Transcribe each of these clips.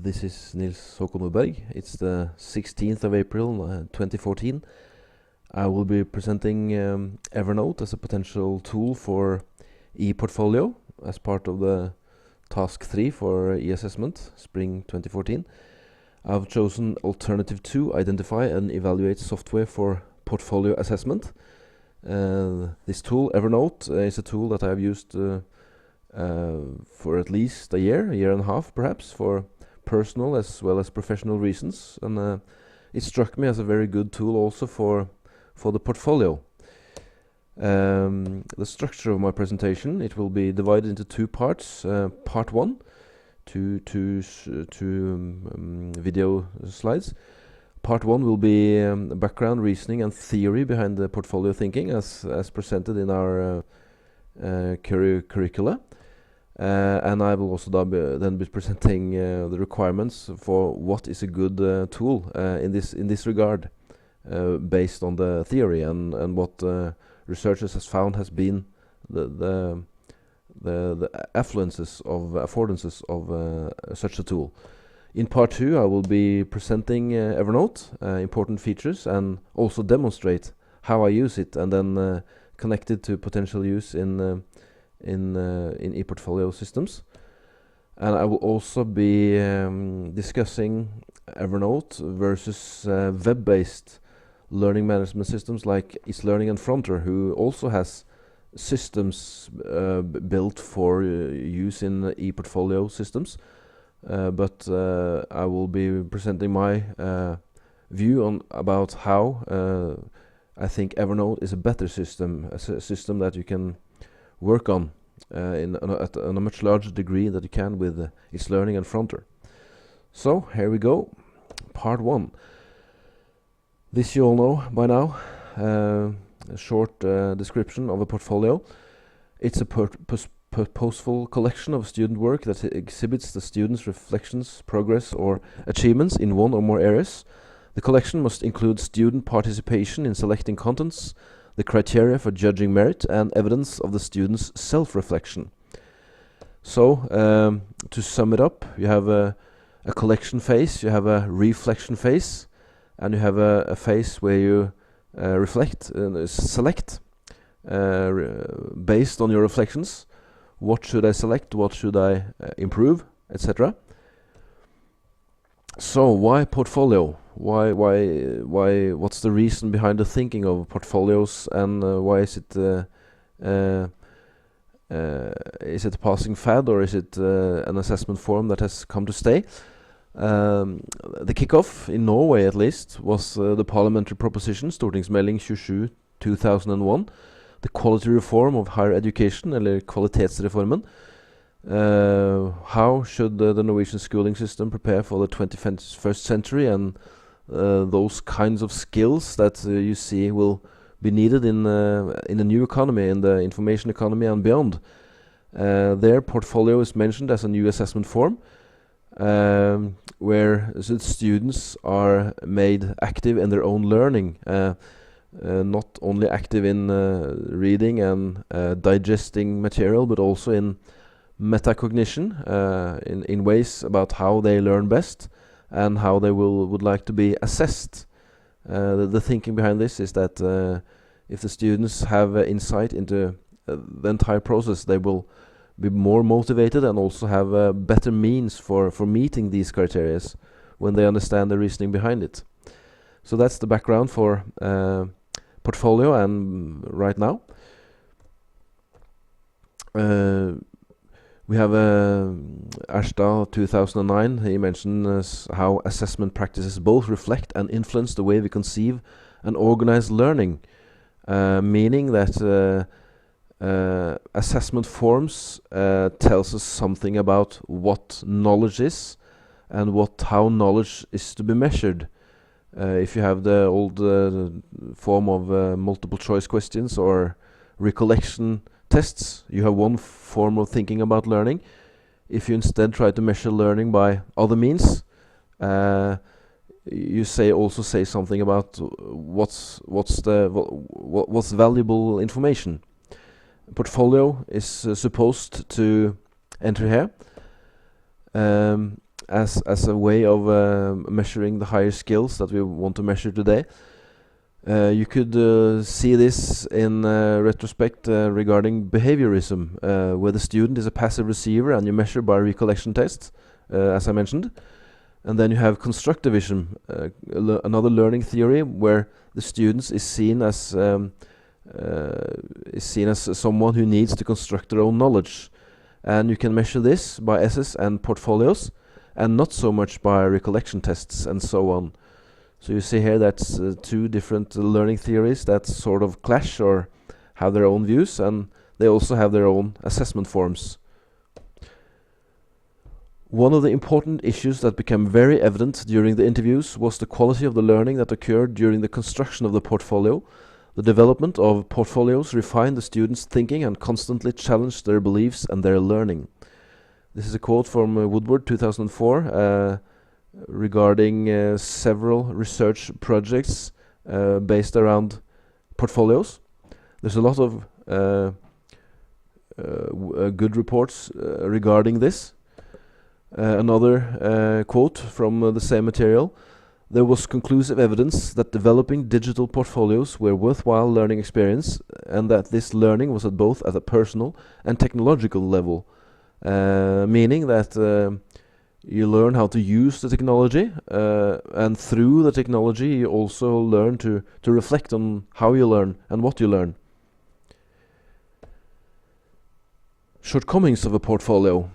This is Nils Håkon Nordberg. It's the 16th of April 2014. I will be presenting Evernote as a potential tool for e-portfolio as part of the task 3 for e-assessment, spring 2014. I've chosen alternative 2, identify and evaluate software for portfolio assessment. This tool, Evernote, is a tool that I've used for at least a year and a half perhaps, for personal as well as professional reasons, and it struck me as a very good tool also for the portfolio. The structure of my presentation, it will be divided into two parts. Part 1, two video slides. Part 1 will be background, reasoning and theory behind the portfolio thinking as presented in our curricula. And I will also then be presenting the requirements for what is a good tool in this regard, based on the theory and what researchers has found has been the affordances of such a tool. In part 2, I will be presenting Evernote, important features, and also demonstrate how I use it, and then connect it to potential use in e-portfolio systems. And I will also be discussing Evernote versus web-based learning management systems like Learning and Fronter, who also has systems built for use in e-portfolio systems. But I will be presenting my view about how I think Evernote is a better system, a system that you can work on on a much larger degree that you can with Learning and Fronter. So here we go, part 1. This you all know by now, a short description of a portfolio. It's a purposeful collection of student work that exhibits the student's reflections, progress or achievements in one or more areas. The collection must include student participation in selecting contents, the criteria for judging merit, and evidence of the student's self-reflection. So, to sum it up, you have a collection phase, you have a reflection phase, and you have a phase where you reflect and select based on your reflections. What should I select? What should I improve, etc. So why portfolio? Why? What's the reason behind the thinking of portfolios, and why is it a passing fad, or is it an assessment form that has come to stay? The kickoff in Norway, at least, was the parliamentary proposition Stortingsmelding 27 2001, the quality reform of higher education, eller kvalitetsreformen. How should the Norwegian schooling system prepare for the 21st century, and those kinds of skills that you see will be needed in the new economy, in the information economy and beyond. Their portfolio is mentioned as a new assessment form, where the students are made active in their own learning, not only active in reading and digesting material, but also in metacognition, in ways about how they learn best and how they would like to be assessed. The thinking behind this is that if the students have insight into the entire process, they will be more motivated and also have better means for meeting these criteria when they understand the reasoning behind it. So that's the background for portfolio, and right now we have Ashta 2009. He mentions how assessment practices both reflect and influence the way we conceive and organize learning, meaning that assessment forms tells us something about what knowledge is and how knowledge is to be measured. If you have the old form of multiple choice questions or recollection tests, you have one form of thinking about learning. If you instead try to measure learning by other means, you also say something about what's valuable information. Portfolio is supposed to enter here. as a way of measuring the higher skills that we want to measure today. You could see this in retrospect regarding behaviorism, where the student is a passive receiver and you measure by recollection tests, as I mentioned. And then you have constructivism, another learning theory where the student is seen as someone who needs to construct their own knowledge. And you can measure this by essays and portfolios, and not so much by recollection tests and so on. So you see here that's two different learning theories that sort of clash or have their own views, and they also have their own assessment forms. One of the important issues that became very evident during the interviews was the quality of the learning that occurred during the construction of the portfolio. The development of portfolios refined the students' thinking and constantly challenged their beliefs and their learning. This is a quote from Woodward 2004 regarding several research projects based around portfolios. There's a lot of good reports regarding this. Another quote from the same material: there was conclusive evidence that developing digital portfolios were worthwhile learning experience, and that this learning was at both at a personal and technological level, meaning that you learn how to use the technology, and through the technology you also learn to reflect on how you learn and what you learn. Shortcomings of a portfolio.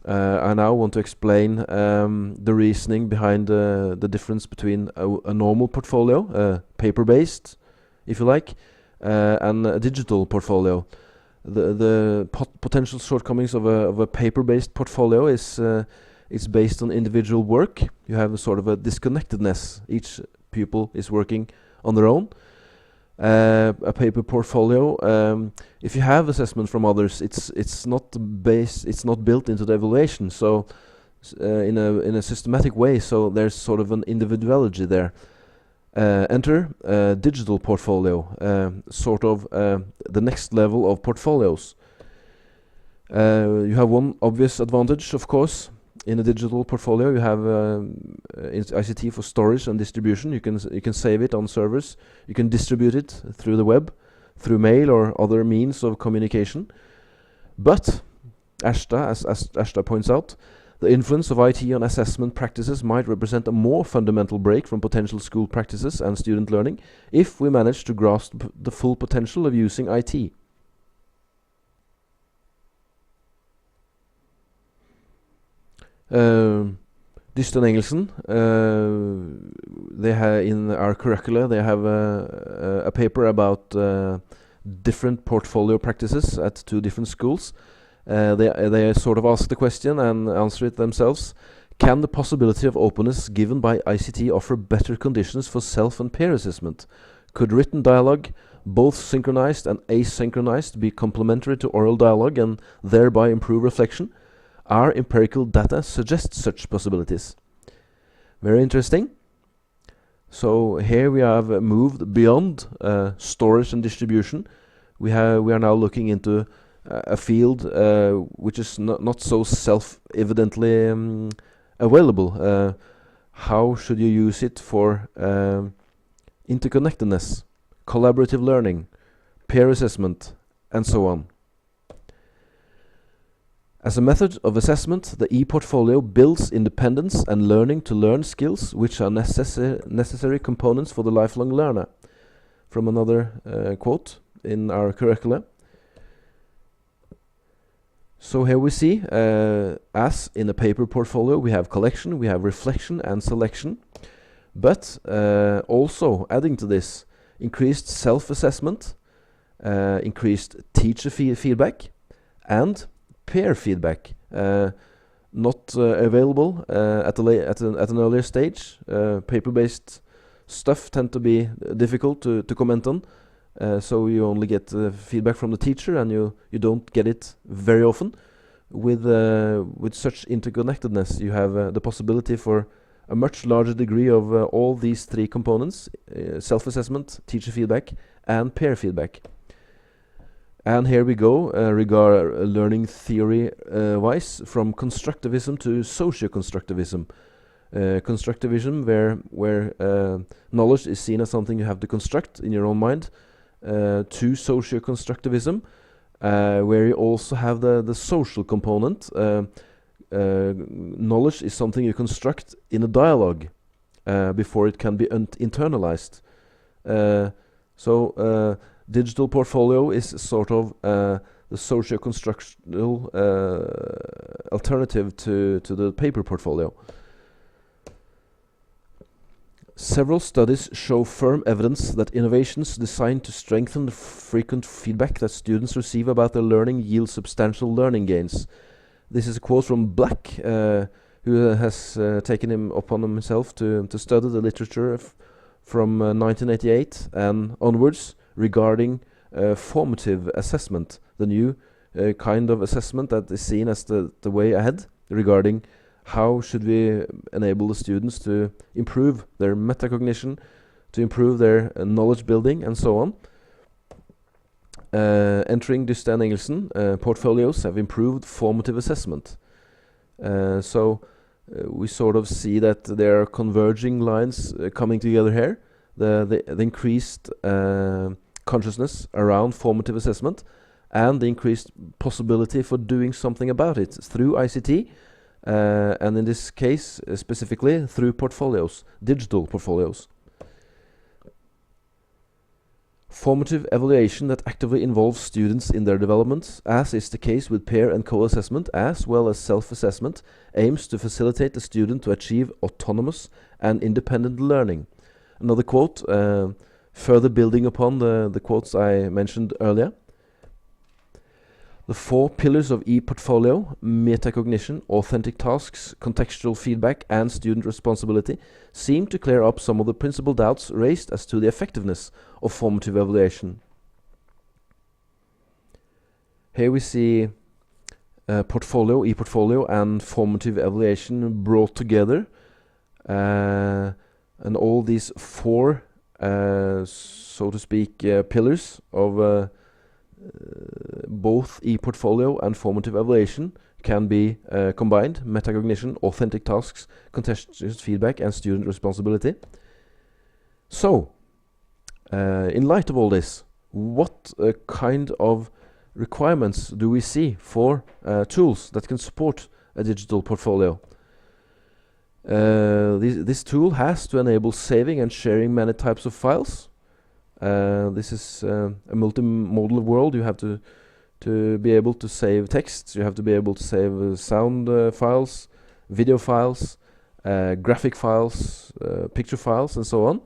I now want to explain the reasoning behind the difference between a normal portfolio, paper-based, if you like, and a digital portfolio. The potential shortcomings of a paper-based portfolio is it's based on individual work. You have a sort of a disconnectedness. Each pupil is working on their own. A paper portfolio, if you have assessment from others, it's not built into the evaluation. So in a systematic way. So there's sort of an individuality there. Enter digital portfolio, sort of the next level of portfolios. You have one obvious advantage, of course. In a digital portfolio, you have ICT for storage and distribution. You can save it on servers. You can distribute it through the web, through mail or other means of communication. But Ashta, as Ashta points out, the influence of IT on assessment practices might represent a more fundamental break from potential school practices and student learning if we manage to grasp the full potential of using IT. Dyston Engelsen, they have in our curricula they have a paper about different portfolio practices at two different schools. They sort of ask the question and answer it themselves. Can the possibility of openness given by ICT offer better conditions for self and peer assessment? Could written dialogue, both synchronized and asynchronized, be complementary to oral dialogue and thereby improve reflection? Our empirical data suggests such possibilities. Very interesting. So here we have moved beyond storage and distribution. We are now looking into a field which is not so self-evidently available. How should you use it for interconnectedness, collaborative learning, peer assessment, and so on? As a method of assessment, the e-portfolio builds independence and learning to learn skills which are necessary components for the lifelong learner. From another quote in our curricula. So here we see, as in a paper portfolio, we have collection, we have reflection and selection. But also adding to this, increased self-assessment, increased teacher feedback, and peer feedback, not available at an earlier stage. Paper-based stuff tend to be difficult to comment on, so you only get feedback from the teacher, and you don't get it very often. With such interconnectedness, you have the possibility for a much larger degree of all these three components: self-assessment, teacher feedback, and peer feedback. And here we go, regard learning theory wise, from constructivism to socio-constructivism. Constructivism, where knowledge is seen as something you have to construct in your own mind, to socio-constructivism, where you also have the social component. Knowledge is something you construct in a dialogue before it can be internalized. So digital portfolio is sort of the socio-constructional alternative to the paper portfolio. Several studies show firm evidence that innovations designed to strengthen the frequent feedback that students receive about their learning yield substantial learning gains. This is a quote from Black, who has taken him upon himself to study the literature from 1988 and onwards regarding formative assessment, the new kind of assessment that is seen as the way ahead regarding how should we enable the students to improve their metacognition, to improve their knowledge building, and so on. Entering Dyste and Engelsen, portfolios have improved formative assessment. So we sort of see that there are converging lines coming together here. The increased consciousness around formative assessment and the increased possibility for doing something about it through ICT, and in this case specifically through portfolios, digital portfolios. Formative evaluation that actively involves students in their development, as is the case with peer and co-assessment as well as self-assessment, aims to facilitate the student to achieve autonomous and independent learning. Another quote, further building upon the quotes I mentioned earlier. The 4 pillars of e-portfolio, metacognition, authentic tasks, contextual feedback, and student responsibility, seem to clear up some of the principal doubts raised as to the effectiveness of formative evaluation. Here we see portfolio, e-portfolio, and formative evaluation brought together, and all these 4, so to speak, pillars of both e-portfolio and formative evaluation can be combined: metacognition, authentic tasks, contextual feedback, and student responsibility. So, in light of all this, what kind of requirements do we see for tools that can support a digital portfolio? This tool has to enable saving and sharing many types of files. This is a multimodal world. You have to be able to save texts, you have to be able to save sound files, video files, graphic files, picture files, and so on.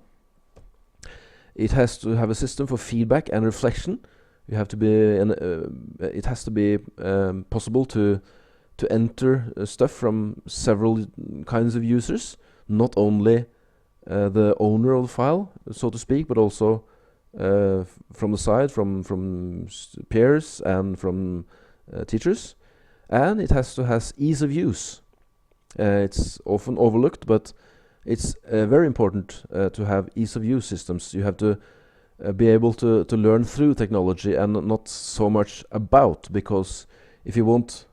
It has to have a system for feedback and reflection. You have to be it has to be possible to enter stuff from several kinds of users, not only the owner of the file, so to speak, but also from the side, from peers and from teachers. And it has to have ease of use. It's often overlooked, but it's very important to have ease of use systems. You have to be able to learn through technology and not so much about, because if you want,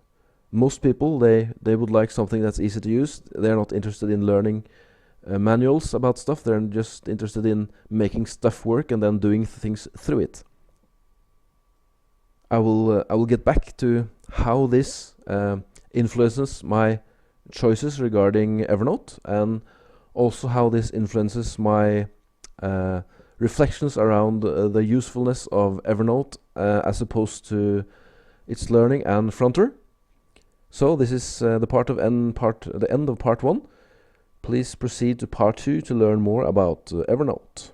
most people, they would like something that's easy to use. They're not interested in learning manuals about stuff. They're just interested in making stuff work and then doing things through it. I will get back to how this influences my choices regarding Evernote, and also how this influences my reflections around the usefulness of Evernote as opposed to its learning and fronter. So this is the end of part 1. Please proceed to part 2 to learn more about Evernote.